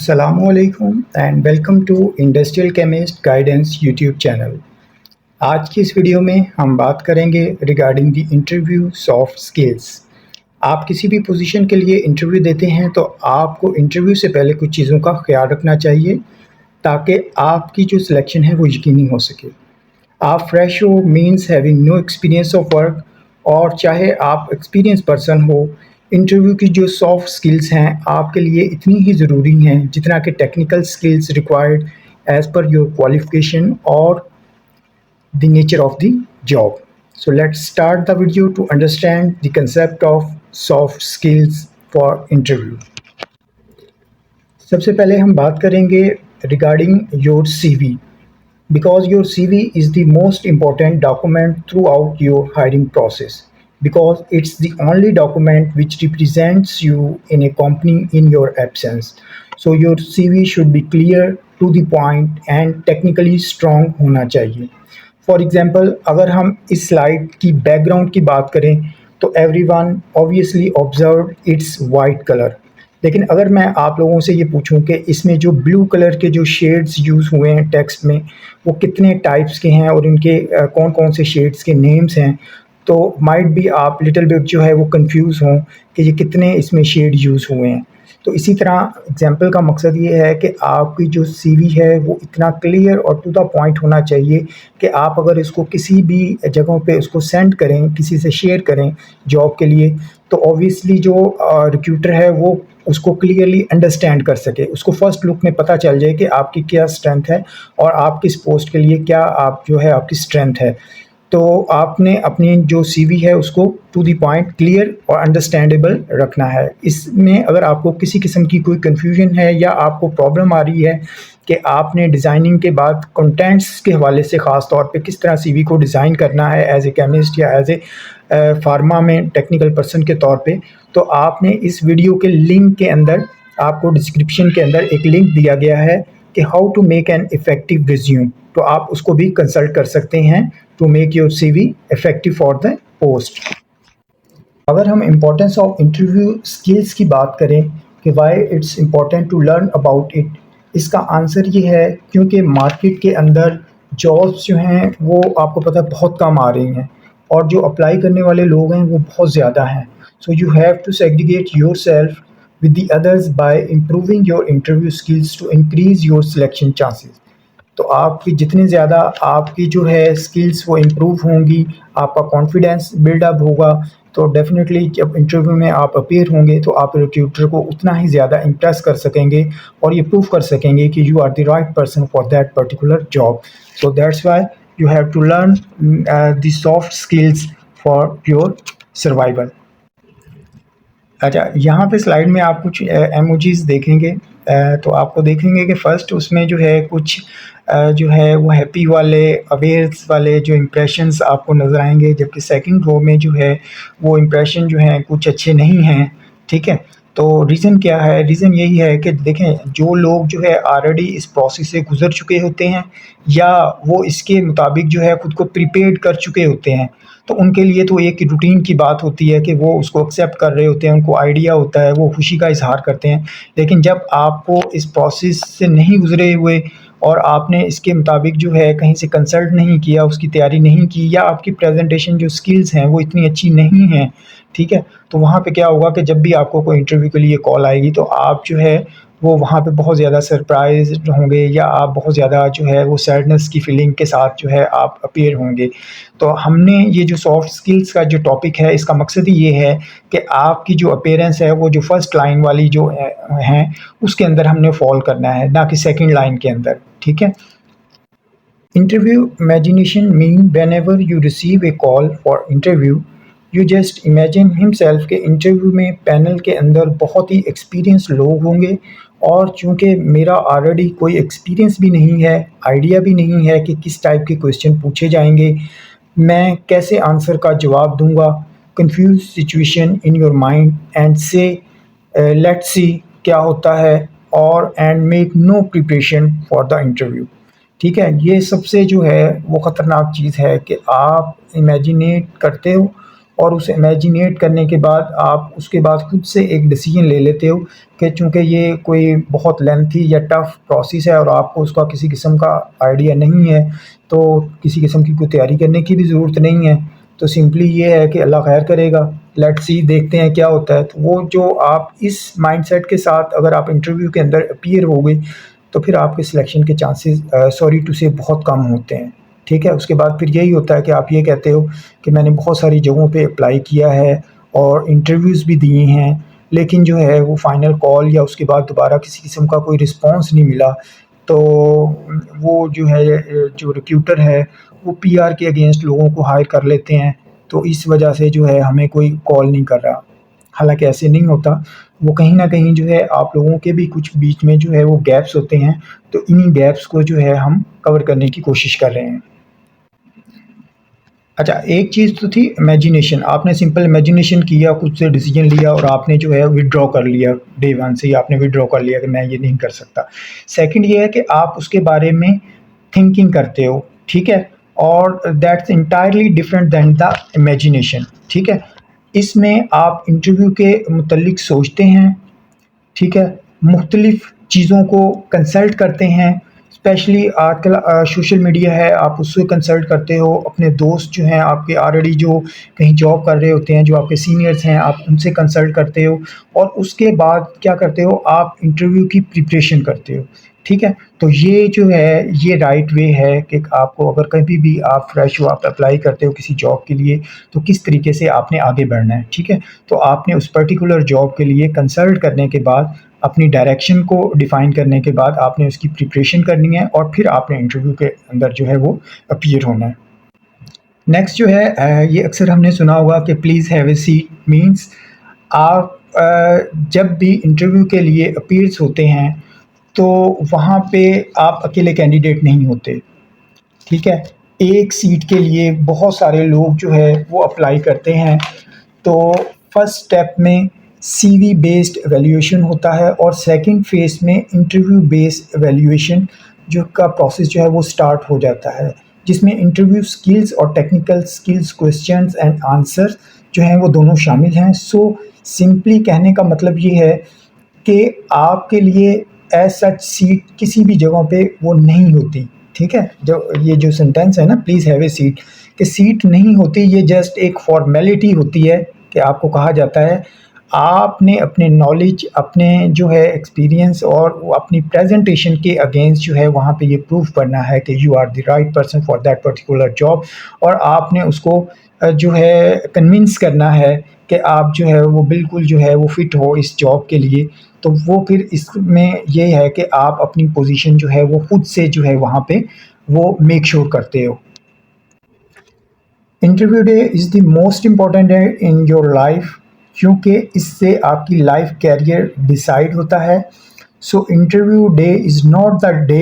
असलामुअलैकुम and welcome to industrial chemist guidance YouTube channel. आज की इस वीडियो में हम बात करेंगे regarding the interview soft skills. आप किसी भी पोजीशन के लिए इंटरव्यू देते हैं तो आपको इंटरव्यू से पहले कुछ चीज़ों का ख्याल रखना चाहिए ताकि आपकी जो सिलेक्शन है वो यकीनी हो सके। आप फ्रेश हो means having no experience of work, और चाहे आप एक्सपीरियंस पर्सन हो, इंटरव्यू की जो सॉफ्ट स्किल्स हैं आपके लिए इतनी ही ज़रूरी हैं जितना कि technical skills required as per your qualification और the nature of the job. So let's start the video to understand the concept of soft skills for interview. सबसे पहले हम बात करेंगे regarding your CV, because your CV is the most important document throughout your hiring process, because it's the only document which represents you in a company in your absence. So your CV should be clear, to the point and technically strong होना चाहिए। For example अगर हम इस slide की background की बात करें तो everyone obviously observe it's white colour, लेकिन अगर मैं आप लोगों से ये पूछूं कि इसमें जो ब्लू कलर के जो शेड्स यूज़ हुए हैं टेक्स्ट में वो कितने टाइप्स के हैं और इनके कौन कौन से शेड्स के नेम्स हैं, तो माइट बी आप लिटिल बिट जो है वो कंफ्यूज हों कि ये कितने इसमें शेड यूज़ हुए हैं। तो इसी तरह एग्जाम्पल का मकसद ये है कि आपकी जो सीवी है वो इतना क्लियर और टू द पॉइंट होना चाहिए कि आप अगर इसको किसी भी जगहों पे उसको सेंड करें, किसी से शेयर करें जॉब के लिए, तो ऑब्वियसली जो रिक्रूटर है वो उसको क्लियरली अंडरस्टैंड कर सके, उसको फर्स्ट लुक में पता चल जाए कि आपकी क्या स्ट्रेंथ है और आप किस पोस्ट के लिए क्या आप जो है आपकी स्ट्रेंथ है। तो आपने अपनी जो सीवी है उसको टू दी पॉइंट, क्लियर और अंडरस्टैंडेबल रखना है। इसमें अगर आपको किसी किस्म की कोई कन्फ्यूजन है या आपको प्रॉब्लम आ रही है कि आपने डिज़ाइनिंग के बाद कंटेंट्स के हवाले से ख़ास तौर पे किस तरह सीवी को डिज़ाइन करना है एज ए केमिस्ट या एज ए फार्मा में टेक्निकल पर्सन के तौर पे, तो आपने इस वीडियो के लिंक के अंदर, आपको डिस्क्रिप्शन के अंदर एक लिंक दिया गया है कि how to make an effective resume, तो आप उसको भी कंसल्ट कर सकते हैं to make your CV effective for the post. अगर हम इम्पोर्टेंस ऑफ इंटरव्यू स्किल्स की बात करें कि why it's important to learn about it, इसका आंसर ये है क्योंकि मार्केट के अंदर जॉब्स जो हैं वो आपको पता है बहुत कम आ रही हैं और जो अप्लाई करने वाले लोग हैं वो बहुत ज़्यादा हैं। So you have to segregate yourself with the others by improving your interview skills to increase your selection chances. तो आपकी जितनी ज़्यादा आपकी जो है स्किल्स वो इम्प्रूव होंगी, आपका कॉन्फिडेंस बिल्डअप होगा, तो डेफिनेटली जब इंटरव्यू में आप अपीयर होंगे तो आप रिक्रूटर को उतना ही ज़्यादा इम्प्रेस कर सकेंगे और ये प्रूव कर सकेंगे कि you are the right person for that particular job. So that's why you have to learn the soft skills for your survival. अच्छा, यहाँ पे स्लाइड में आप कुछ एमोजीज देखेंगे, तो आपको देखेंगे कि फ़र्स्ट उसमें जो है कुछ जो है वो हैप्पी वाले, अवेयर्स वाले जो इम्प्रेशंस आपको नज़र आएंगे, जबकि सेकंड रो में जो है वो इम्प्रेशन जो हैं कुछ अच्छे नहीं हैं। ठीक है, तो रीज़न क्या है? रीज़न यही है कि देखें, जो लोग जो है ऑलरेडी इस प्रोसेस से गुज़र चुके होते हैं या वो इसके मुताबिक जो है ख़ुद को प्रिपेयर्ड कर चुके होते हैं, तो उनके लिए तो एक रूटीन की बात होती है कि वो उसको एक्सेप्ट कर रहे होते हैं, उनको आइडिया होता है, वो खुशी का इजहार करते हैं। लेकिन जब आपको इस प्रोसेस से नहीं गुज़रे हुए और आपने इसके मुताबिक जो है कहीं से कंसल्ट नहीं किया, उसकी तैयारी नहीं की, या आपकी प्रेजेंटेशन जो स्किल्स हैं वो इतनी अच्छी नहीं हैं, ठीक है, तो वहाँ पे क्या होगा कि जब भी आपको कोई इंटरव्यू के लिए कॉल आएगी तो आप जो है वो वहाँ पे बहुत ज़्यादा सरप्राइज़ होंगे या आप बहुत ज़्यादा जो है वो सैडनेस की फीलिंग के साथ जो है आप अपीयर होंगे। तो हमने ये जो सॉफ्ट स्किल्स का जो टॉपिक है इसका मकसद ही ये है कि आपकी जो अपीयरेंस है वो जो फर्स्ट लाइन वाली जो है उसके अंदर हमने फॉल करना है, ना कि सेकंड लाइन के अंदर। ठीक है, interview imagination mean when ever you receive A call for interview, you just imagine himself के इंटरव्यू में पैनल के अंदर बहुत ही एक्सपीरियंस लोग होंगे, और चूँकि मेरा ऑलरेडी कोई एक्सपीरियंस भी नहीं है, आइडिया भी नहीं है कि किस टाइप के क्वेश्चन पूछे जाएंगे, मैं कैसे आंसर का जवाब दूंगा, confuse situation in your mind and say let's see क्या होता है, और and make no preparation for the interview. ठीक है, ये सबसे जो है वो ख़तरनाक चीज़ है कि आप इमेजिनेट करते हो और उसे इमेजिनेट करने के बाद आप उसके बाद खुद से एक डिसीजन ले लेते हो कि चूँकि ये कोई बहुत लेंथी या टफ़ प्रोसेस है और आपको उसका किसी किस्म का आइडिया नहीं है, तो किसी किस्म की कोई तैयारी करने की भी ज़रूरत नहीं है। तो सिंपली ये है कि अल्लाह खैर करेगा, लेट्स सी देखते हैं क्या होता है। तो वो जो आप इस माइंडसेट के साथ अगर आप इंटरव्यू के अंदर अपीयर हो गए, तो फिर आपके सिलेक्शन के चांसेस सॉरी टू से बहुत कम होते हैं। ठीक है? उसके बाद फिर यही होता है कि आप ये कहते हो कि मैंने बहुत सारी जगहों पे अप्लाई किया है और इंटरव्यूज़ भी दिए हैं, लेकिन जो है वो फाइनल कॉल या उसके बाद दोबारा किसी किस्म का कोई रिस्पॉन्स नहीं मिला। तो वो जो है जो रिक्रूटर है, वो पीआर के अगेंस्ट लोगों को हायर कर लेते हैं, तो इस वजह से जो है हमें कोई कॉल नहीं कर रहा। हालाँकि ऐसे नहीं होता, वो कहीं न कहीं जो है आप लोगों के भी कुछ बीच में जो है वो गैप्स होते हैं, तो इन्हीं गैप्स को जो है हम कवर करने की कोशिश कर रहे हैं। अच्छा, एक चीज़ तो थी इमेजिनेशन, आपने सिंपल इमेजिनेशन किया, खुद से डिसीजन लिया और आपने जो है विथड्रॉ कर लिया, डे 1 से ही आपने विथड्रॉ कर लिया कि मैं ये नहीं कर सकता। सेकंड ये है कि आप उसके बारे में थिंकिंग करते हो, ठीक है? और that's entirely different than the imagination, ठीक है? इसमें आप इंटरव्यू के मुतल्लिक सोचते हैं, ठीक है? मुख्तलिफ़ चीज़ों को कंसल्ट करते हैं, स्पेशली आजकल सोशल मीडिया है, आप उससे कंसल्ट करते हो, अपने दोस्त जो हैं आपके ऑलरेडी जो कहीं जॉब कर रहे होते हैं, जो आपके सीनियर्स हैं, आप उनसे कंसल्ट करते हो और उसके बाद क्या करते हो, आप इंटरव्यू की प्रिपरेशन करते हो, ठीक है? तो ये जो है, ये राइट वे है कि आपको अगर कभी भी आप फ्रेश हो, आप अप्लाई करते हो किसी जॉब के लिए, तो किस तरीके से आपने आगे बढ़ना है, ठीक है? तो आपने उस पर्टिकुलर जॉब के लिए कंसल्ट करने के बाद अपनी डायरेक्शन को डिफ़ाइन करने के बाद आपने उसकी प्रिपरेशन करनी है और फिर आपने इंटरव्यू के अंदर जो है वो अपीयर होना है। नेक्स्ट जो है ये अक्सर हमने सुना होगा कि please have a seat means आप जब भी इंटरव्यू के लिए अपीयर्स होते हैं, तो वहाँ पे आप अकेले कैंडिडेट नहीं होते, ठीक है? एक सीट के लिए बहुत सारे लोग जो है वो अप्लाई करते हैं। तो फर्स्ट स्टेप में सीवी बेस्ड इवैल्यूएशन होता है और सेकंड फेज़ में इंटरव्यू बेस्ड इवैल्यूएशन जो का प्रोसेस जो है वो स्टार्ट हो जाता है, जिसमें इंटरव्यू स्किल्स और technical skills questions and answer जो हैं वो दोनों शामिल हैं। सो सिंपली कहने का मतलब ये है कि आपके लिए एज़ सच सीट किसी भी जगह पे वो नहीं होती, ठीक है? जो ये जो सेंटेंस है ना प्लीज़ हैव अ सीट, कि सीट नहीं होती, ये जस्ट एक फ़ॉर्मेलिटी होती है कि आपको कहा जाता है, आपने अपने नॉलेज, अपने जो है एक्सपीरियंस और वो अपनी प्रेज़ेंटेशन के अगेंस्ट जो है वहाँ पे ये प्रूफ़ करना है कि you are the right person for that particular job और आपने उसको जो है कन्विंस करना है कि आप जो है वो बिल्कुल जो है वो फिट हो इस जॉब के लिए। तो वो फिर इसमें ये है कि आप अपनी पोजीशन जो है वो खुद से जो है वहाँ पे वो मेक श्योर करते हो। Interview day is the most important day in your life, क्योंकि इससे आपकी लाइफ कैरियर डिसाइड होता है। So interview day is not the day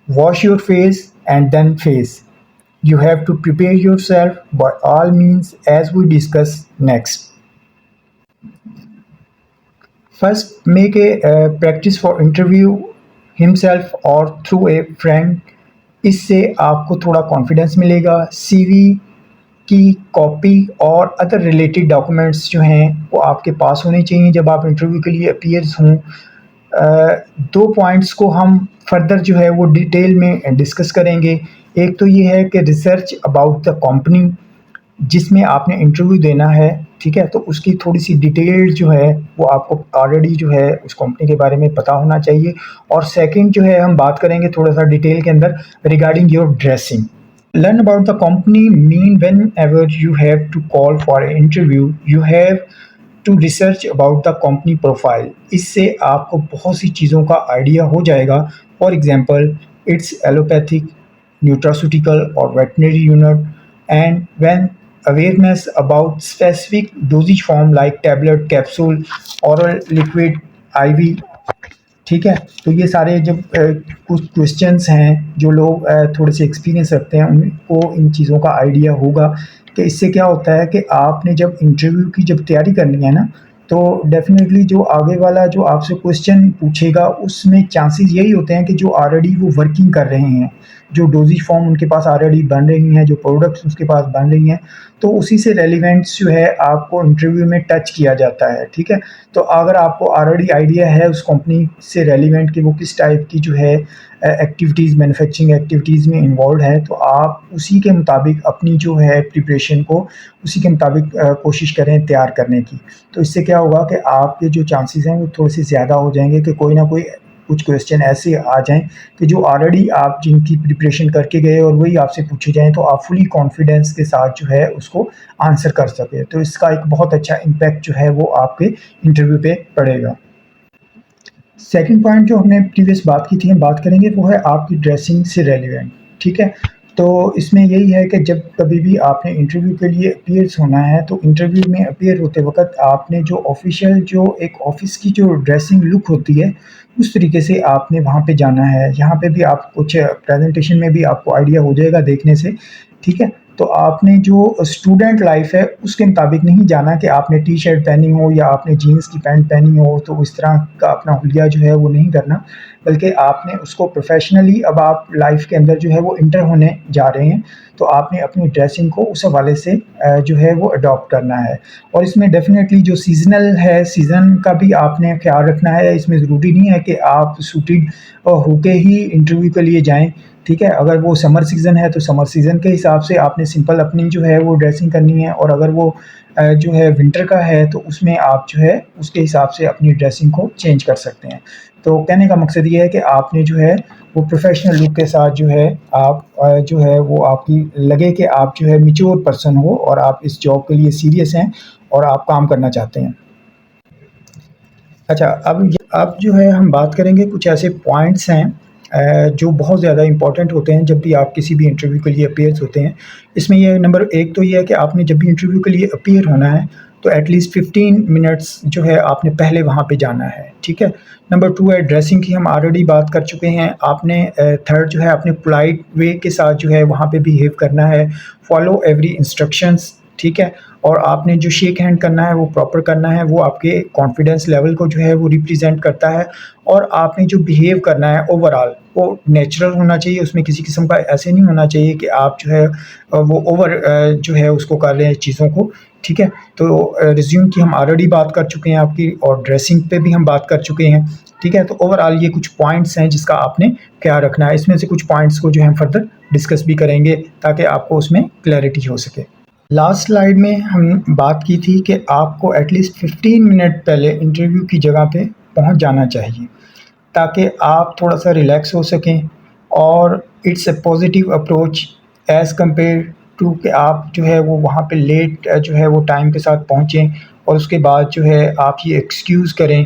wash your face and then face, you have to prepare yourself by all means as we discuss next. First, make a practice for interview himself or through a friend. इससे आपको थोड़ा confidence मिलेगा। CV की copy और other related documents जो हैं वो आपके पास होने चाहिए जब आप इंटरव्यू के लिए अपीयर्स हों। दो पॉइंट्स को हम फर्दर जो है वो डिटेल में डिस्कस करेंगे। एक तो ये है कि रिसर्च अबाउट द कंपनी जिसमें आपने इंटरव्यू देना है, ठीक है? तो उसकी थोड़ी-सी डिटेल जो है वो आपको ऑलरेडी जो है उस कंपनी के बारे में पता होना चाहिए और सेकंड जो है हम बात करेंगे थोड़ा-सा डिटेल के अंदर regarding your dressing. Learn about the company mean whenever you have to call for an interview, you have to research about the company profile. इससे आपको बहुत सी चीज़ों का आइडिया हो जाएगा। For example it's allopathic, nutraceutical और veterinary unit and when awareness about specific dosage form like tablet, capsule, oral, liquid, IV, ठीक है? तो ये सारे जब कुछ क्वेश्चंस हैं जो लोग थोड़े से एक्सपीरियंस रखते हैं उनको इन चीज़ों का आइडिया होगा कि इससे क्या होता है कि आपने जब इंटरव्यू की जब तैयारी करनी है ना, तो डेफ़िनेटली जो आगे वाला जो आपसे क्वेश्चन पूछेगा उसमें चांसेस यही होते हैं कि जो ऑलरेडी वो वर्किंग कर रहे हैं, जो डोज़ेज फ़ॉर्म उनके पास ऑलरेडी बन रही हैं, जो प्रोडक्ट्स उसके पास बन रही हैं, तो उसी से रेलेवेंट्स जो है आपको इंटरव्यू में टच किया जाता है, ठीक है? तो अगर आपको ऑलरेडी आइडिया है उस कंपनी से रेलेवेंट कि वो किस टाइप की जो है एक्टिविटीज़, मैन्युफैक्चरिंग एक्टिविटीज़ में इन्वॉल्वड है, तो आप उसी के मुताबिक अपनी जो है प्रिपरेशन को उसी के मुताबिक कोशिश करें तैयार करने की। तो इससे क्या होगा कि आपके जो चांसेस हैं वो थोड़े-से ज़्यादा हो जाएँगे कि कोई ना कोई कुछ क्वेश्चन ऐसे आ जाएँ कि जो ऑलरेडी आप जिनकी प्रिपरेशन करके गए और वही आपसे पूछे जाएँ, तो आप फुली कॉन्फिडेंस के साथ जो है उसको आंसर कर सकें। तो इसका एक बहुत अच्छा इम्पैक्ट जो है वो आपके इंटरव्यू पे पड़ेगा। सेकंड पॉइंट जो हमने प्रीवियस बात की थी, हम बात करेंगे वो है आपकी ड्रेसिंग से रेलेवेंट, ठीक है? तो इसमें यही है कि जब कभी भी आपने इंटरव्यू के लिए अपीयर्स होना है, तो इंटरव्यू में अपीयर होते वक़्त आपने जो ऑफ़िशियल जो एक ऑफ़िस की जो ड्रेसिंग लुक होती है, उस तरीके से आपने वहाँ पे जाना है। यहाँ पे भी आप कुछ प्रेज़ेंटेशन में भी आपको आइडिया हो जाएगा देखने से, ठीक है? तो आपने जो स्टूडेंट लाइफ़ है, उसके मुताबिक नहीं जाना कि आपने टी-शर्ट पहनी हो या आपने जीन्स की पैंट पहनी हो, तो इस तरह का अपना हुलिया जो है वो नहीं करना, बल्कि आपने उसको प्रोफ़ेशनली अब आप लाइफ़ के अंदर जो है वो एंटर होने जा रहे हैं, तो आपने अपनी ड्रेसिंग को उस हवाले से जो है वो अडॉप्ट करना है। और इसमें डेफ़िनेटली जो सीज़नल है, सीज़न का भी आपने ख़्याल रखना है, इसमें ज़रूरी नहीं है कि आप सूटेड होके ही इंटरव्यू के लिए जाएँ, ठीक है? अगर वो समर सीज़न है, तो समर सीज़न के हिसाब से आपने सिंपल अपनी जो है वो ड्रेसिंग करनी है और अगर वो जो है विंटर का है, तो उसमें आप जो है उसके हिसाब से अपनी ड्रेसिंग को चेंज कर सकते हैं। तो कहने का मकसद ये है कि आपने जो है वो प्रोफ़ेशनल लुक के साथ जो है आप जो है वो आपकी लगे कि आप जो है मैच्योर पर्सन हो और आप इस जॉब के लिए सीरियस हैं और आप काम करना चाहते हैं। अच्छा, अब जो है हम बात करेंगे कुछ ऐसे पॉइंट्स हैं जो बहुत ज़्यादा इम्पोर्टेंट होते हैं जब भी आप किसी भी इंटरव्यू के लिए अपीयर्स होते हैं। इसमें ये नंबर 1 तो ये है कि आपने जब भी इंटरव्यू के लिए अपीयर होना है, तो एटलीस्ट 15 मिनट्स जो है आपने पहले वहाँ पे जाना है, ठीक है? नंबर 2 है ड्रेसिंग की हम ऑलरेडी बात कर चुके हैं। आपने थर्ड जो है अपने पोलाइट वे के साथ जो है वहाँ पे बिहेव करना है, फॉलो एवरी इंस्ट्रक्शंस, ठीक है? और आपने जो शेक हैंड करना है वो प्रॉपर करना है, वो आपके कॉन्फिडेंस लेवल को जो है वो रिप्रेज़ेंट करता है और आपने जो बिहेव करना है ओवरऑल वो नेचुरल होना चाहिए, उसमें किसी किस्म का ऐसे नहीं होना चाहिए कि आप जो है वो जो है उसको कर रहे हैं चीज़ों को, ठीक है? तो रिज़्यूम की हम ऑलरेडी बात कर चुके हैं आपकी और ड्रेसिंग पे भी हम बात कर चुके हैं, ठीक है? तो ओवरऑल ये कुछ पॉइंट्स हैं जिसका आपने ख़्याल रखना है। इसमें से कुछ पॉइंट्स को जो है हम फर्दर डिस्कस भी करेंगे ताकि आपको उसमें क्लैरिटी हो सके। लास्ट स्लाइड में हम बात की थी कि आपको एटलीस्ट 15 मिनट पहले इंटरव्यू की जगह पे पहुंच जाना चाहिए ताकि आप थोड़ा-सा रिलैक्स हो सकें और it's a positive approach as compare to कि आप जो है वो वहाँ पे लेट जो है वो टाइम के साथ पहुँचे और उसके बाद जो है आप ये एक्सक्यूज़ करें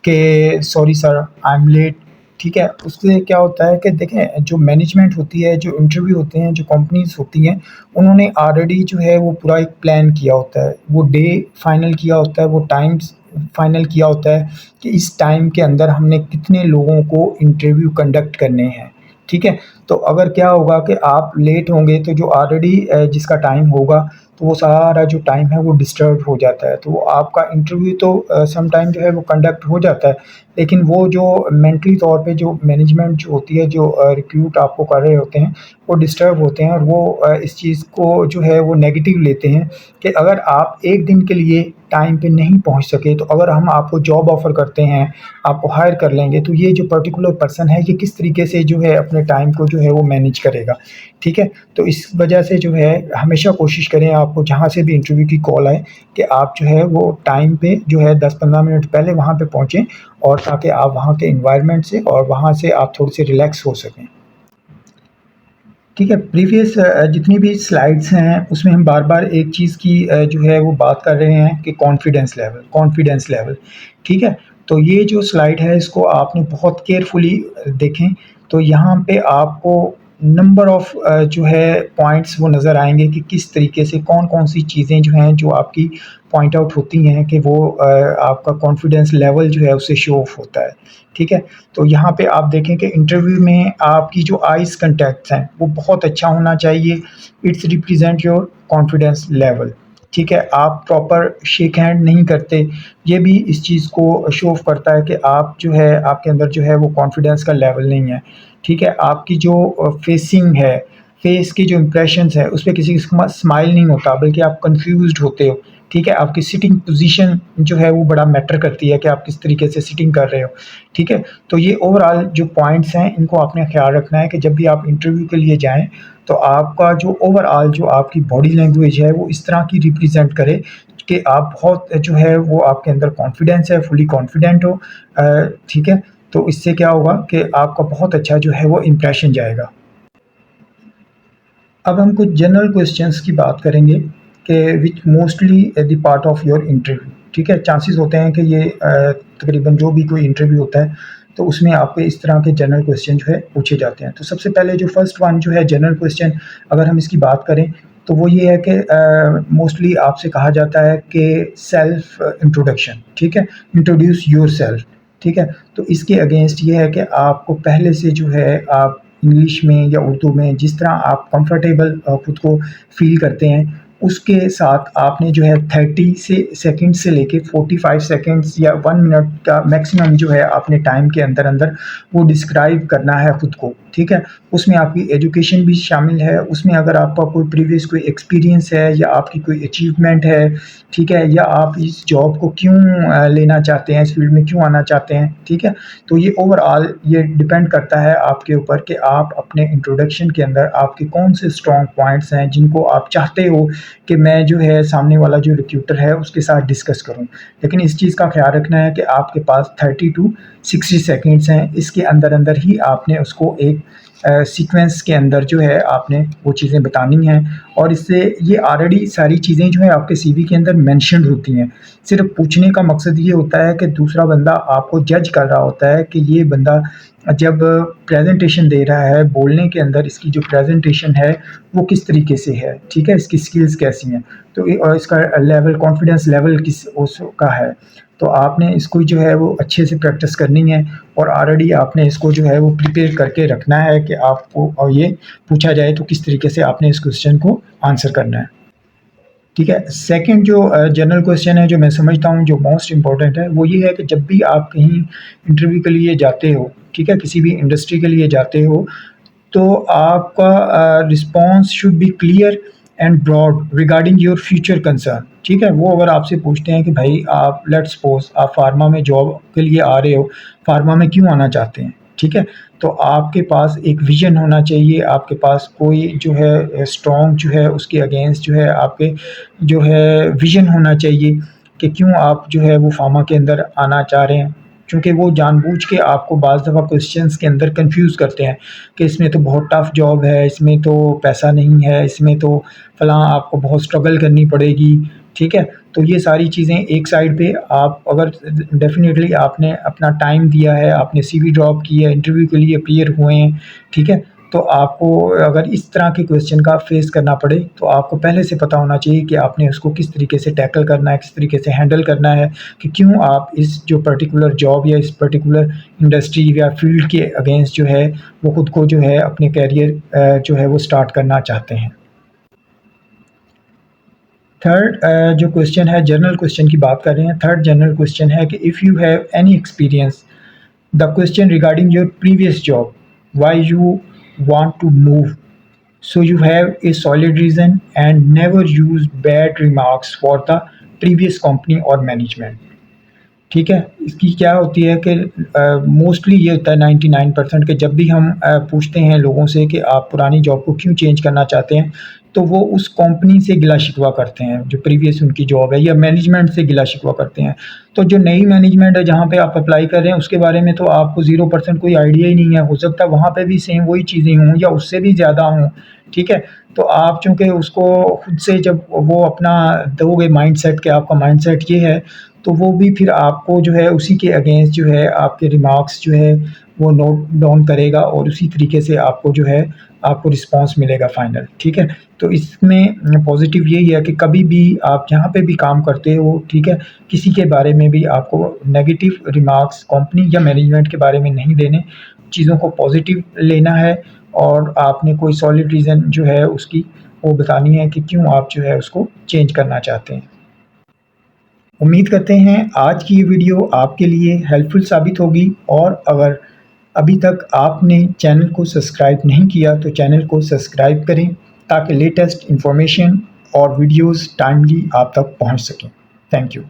कि sorry sir I am late, ठीक है? उससे क्या होता है कि देखें जो मैनेजमेंट होती है, जो इंटरव्यू होते हैं, जो कंपनीज़ होती हैं, उन्होंने ऑलरेडी जो है वो पूरा एक प्लान किया होता है। वो डे फाइनल किया होता है, वो टाइम्स फाइनल किया होता है कि इस टाइम के अंदर हमने कितने लोगों को इंटरव्यू कंडक्ट करने हैं, ठीक है? तो अगर क्या होगा कि आप लेट होंगे तो जो ऑलरेडी जिसका टाइम होगा तो वो सारा जो टाइम है वो डिस्टर्ब हो जाता है। तो वो आपका इंटरव्यू तो सम टाइम जो है वो कंडक्ट हो जाता है, लेकिन वो जो मेंटली तौर पे जो मैनेजमेंट जो होती है, जो रिक्रूट आपको कर रहे होते हैं, वो डिस्टर्ब होते हैं और वो इस चीज़ को जो है वो नेगेटिव लेते हैं कि अगर आप 1 दिन के लिए टाइम पे नहीं पहुँच सके, तो अगर हम आपको जॉब ऑफ़र करते हैं, आपको हायर कर लेंगे, तो ये जो पर्टिकुलर पर्सन है, ये किस तरीके से जो है अपने टाइम को जो है वो मैनेज करेगा, ठीक है? तो इस वजह से जो है हमेशा कोशिश करें आपको जहाँ से भी इंटरव्यू की कॉल आए कि आप जो है वो टाइम पे जो है 10-15 मिनट पहले वहाँ पे पहुँचे और ताकि आप वहाँ के एनवायरनमेंट से और वहाँ से आप थोड़े-से रिलैक्स हो सकें। ठीक है, प्रीवियस जितनी भी स्लाइड्स हैं, उसमें हम बार-बार एक चीज़ की जो है वो बात कर रहे हैं कि कॉन्फिडेंस लेवल, ठीक है? तो ये जो स्लाइड है इसको आपने बहुत केयरफुली देखें, तो यहाँ पे आपको नंबर ऑफ जो है पॉइंट्स वो नज़र आएँगे कि किस तरीके से कौन-कौन सी चीज़ें जो हैं, जो आपकी पॉइंट आउट होती हैं कि वो आपका कॉन्फिडेंस लेवल जो है उससे शो ऑफ होता है, ठीक है? तो यहाँ पे आप देखें कि इंटरव्यू में आपकी जो आइज़ कॉन्टैक्ट्स हैं, वो बहुत अच्छा होना चाहिए। It's represent your confidence level, ठीक है? आप प्रॉपर शेक हैंड नहीं करते, ये भी इस चीज़ को शो ऑफ करता है कि आप जो है आपके अंदर जो है वो कॉन्फिडेंस का लेवल नहीं है, ठीक है, आपकी जो फेसिंग है, फेस के जो इम्प्रेशंस है उस पे किसी का स्माइल नहीं होता, बल्कि आप कंफ्यूज्ड होते हो। ठीक है, आपकी सिटिंग पोजीशन जो है वो बड़ा मैटर करती है कि आप किस तरीके से सिटिंग कर रहे हो। ठीक है, तो ये ओवरऑल जो पॉइंट्स हैं इनको आपने ख्याल रखना है कि जब भी आप इंटरव्यू के लिए जाएं तो आपका जो ओवरऑल जो आपकी बॉडी लैंग्वेज है वो इस तरह की रिप्रेजेंट करे कि आप बहुत जो है वो आपके अंदर कॉन्फिडेंस है, फुली कॉन्फिडेंट हो। ठीक है, तो इससे क्या होगा कि आपका बहुत अच्छा जो है वो इम्प्रेशन जाएगा। अब हम कुछ जनरल क्वेश्चंस की बात करेंगे कि which mostly the part of your interview. ठीक है, चांसेस होते हैं कि ये तकरीबन जो भी कोई इंटरव्यू होता है तो उसमें आपके इस तरह के जनरल क्वेश्चन जो है पूछे जाते हैं। तो सबसे पहले जो फर्स्ट वन जो है जनरल क्वेश्चन, अगर हम इसकी बात करें तो वो ये है कि मोस्टली आपसे कहा जाता है कि सेल्फ इंट्रोडक्शन। ठीक है, इंट्रोड्यूस योर सेल्फ। ठीक है, तो इसके अगेंस्ट ये है कि आपको पहले से जो है आप इंग्लिश में या उर्दू में जिस तरह आप कंफर्टेबल खुद को फील करते हैं उसके साथ आपने जो है 30 से सेकंड से लेके 45 सेकंड्स या 1 मिनट का मैक्सिमम जो है आपने टाइम के अंदर अंदर वो डिस्क्राइब करना है खुद को। ठीक है, उसमें आपकी एजुकेशन भी शामिल है, उसमें अगर आपका कोई प्रीवियस कोई एक्सपीरियंस है या आपकी कोई अचीवमेंट है। ठीक है, या आप इस जॉब को क्यों लेना चाहते हैं, इस फील्ड में क्यों आना चाहते हैं। ठीक है, तो ये ओवरऑल ये डिपेंड करता है आपके ऊपर कि आप अपने इंट्रोडक्शन के अंदर आपके कौन से स्ट्रॉन्ग पॉइंट्स हैं जिनको आप चाहते हो कि मैं जो है सामने वाला जो रिक्रूटर है उसके साथ डिस्कस करूं। लेकिन इस चीज़ का ख्याल रखना है कि आपके पास 30 टू 60 सेकेंड्स हैं, इसके अंदर अंदर ही आपने उसको एक सीक्वेंस के अंदर जो है आपने वो चीज़ें बतानी हैं। और इससे ये ऑलरेडी सारी चीज़ें जो है आपके सीवी के अंदर मेंशन्ड होती हैं। सिर्फ पूछने का मकसद ये होता है कि दूसरा बंदा आपको जज कर रहा होता है कि ये बंदा जब प्रेजेंटेशन दे रहा है, बोलने के अंदर इसकी जो प्रेजेंटेशन है वो किस तरीके से है। ठीक है, इसकी स्किल्स कैसी हैं, तो और इसका लेवल, कॉन्फिडेंस लेवल किस उसका है। तो आपने इसको जो है वो अच्छे से प्रैक्टिस करनी है और ऑलरेडी आपने इसको जो है वो प्रिपेयर करके रखना है कि आपको और ये पूछा जाए तो किस तरीके से आपने इस क्वेश्चन को आंसर करना है। ठीक है, सेकंड जो जनरल क्वेश्चन है जो मैं समझता हूँ जो मोस्ट इम्पॉर्टेंट है वो ये है कि जब भी आप कहीं इंटरव्यू के लिए जाते हो, ठीक है, किसी भी इंडस्ट्री के लिए जाते हो, तो आपका response should be clear and broad regarding your future concern. ठीक है, वो अगर आपसे पूछते हैं कि भाई आप लेट्स सपोज आप फार्मा में जॉब के लिए आ रहे हो, फार्मा में क्यों आना चाहते हैं। ठीक है, तो आपके पास एक विजन होना चाहिए, आपके पास कोई जो है स्ट्रॉन्ग जो है उसके अगेंस्ट जो है आपके जो है विजन होना चाहिए कि क्यों आप जो है वो फार्मा के अंदर आना चाह रहे हैं। क्योंकि वो जानबूझ के आपको बाज़ दफ़ा क्वेश्चंस के अंदर कंफ्यूज करते हैं कि इसमें तो बहुत टफ जॉब है, इसमें तो पैसा नहीं है, इसमें तो फलां आपको बहुत स्ट्रगल करनी पड़ेगी। ठीक है, तो ये सारी चीज़ें एक साइड पे आप अगर डेफिनेटली आपने अपना टाइम दिया है, आपने सीवी ड्रॉप की है, इंटरव्यू के लिए अपीयर हुए हैं। ठीक है, तो आपको अगर इस तरह के क्वेश्चन का फेस करना पड़े तो आपको पहले से पता होना चाहिए कि आपने उसको किस तरीके से टैकल करना है, किस तरीके से हैंडल करना है कि क्यों आप इस जो पर्टिकुलर जॉब या इस पर्टिकुलर इंडस्ट्री या फील्ड के अगेंस्ट जो है वो खुद को जो है अपने कैरियर जो है वो स्टार्ट करना चाहते हैं। थर्ड जो क्वेश्चन है, जनरल क्वेश्चन की बात कर रहे हैं। थर्ड जनरल क्वेश्चन है कि if you have any experience the question regarding your previous job, why you want to move, so you have a solid reason and never use bad remarks for the previous company or management। ठीक है, इसकी क्या होती है कि mostly ये होता है 99% के जब भी हम पूछते हैं लोगों से कि आप पुरानी जॉब को क्यों चेंज करना चाहते हैं, तो वो उस कंपनी से गिला शिकवा करते हैं जो प्रीवियस उनकी जॉब है, या मैनेजमेंट से गिला शिकवा करते हैं। तो जो नई मैनेजमेंट है जहाँ पे आप अप्लाई कर रहे हैं उसके बारे में तो आपको 0% कोई आइडिया ही नहीं है। हो सकता है वहाँ पे भी सेम वही चीज़ें हों या उससे भी ज़्यादा हों। ठीक है, तो आप चूँकि उसको खुद से जब वो अपना दोगे माइंडसेट कि आपका माइंडसेट ये है, तो वो भी फिर आपको जो है उसी के अगेंस्ट जो है आपके रिमार्क्स जो है वो नोट डाउन करेगा और उसी तरीके से आपको जो है आपको रिस्पॉन्स मिलेगा फाइनल। ठीक है, तो इसमें पॉजिटिव यही है कि कभी भी आप जहाँ पे भी काम करते हो, ठीक है, किसी के बारे में भी आपको नेगेटिव रिमार्क्स कंपनी या मैनेजमेंट के बारे में नहीं देने, चीज़ों को पॉजिटिव लेना है और आपने कोई सॉलिड रीज़न जो है उसकी वो बतानी है कि क्यों आप जो है उसको चेंज करना चाहते हैं। उम्मीद करते हैं आज की ये वीडियो आपके लिए हेल्पफुल साबित होगी, और अगर अभी तक आपने चैनल को सब्सक्राइब नहीं किया तो चैनल को सब्सक्राइब करें ताकि लेटेस्ट इन्फॉर्मेशन और वीडियोस टाइमली आप तक पहुंच सकें। Thank you.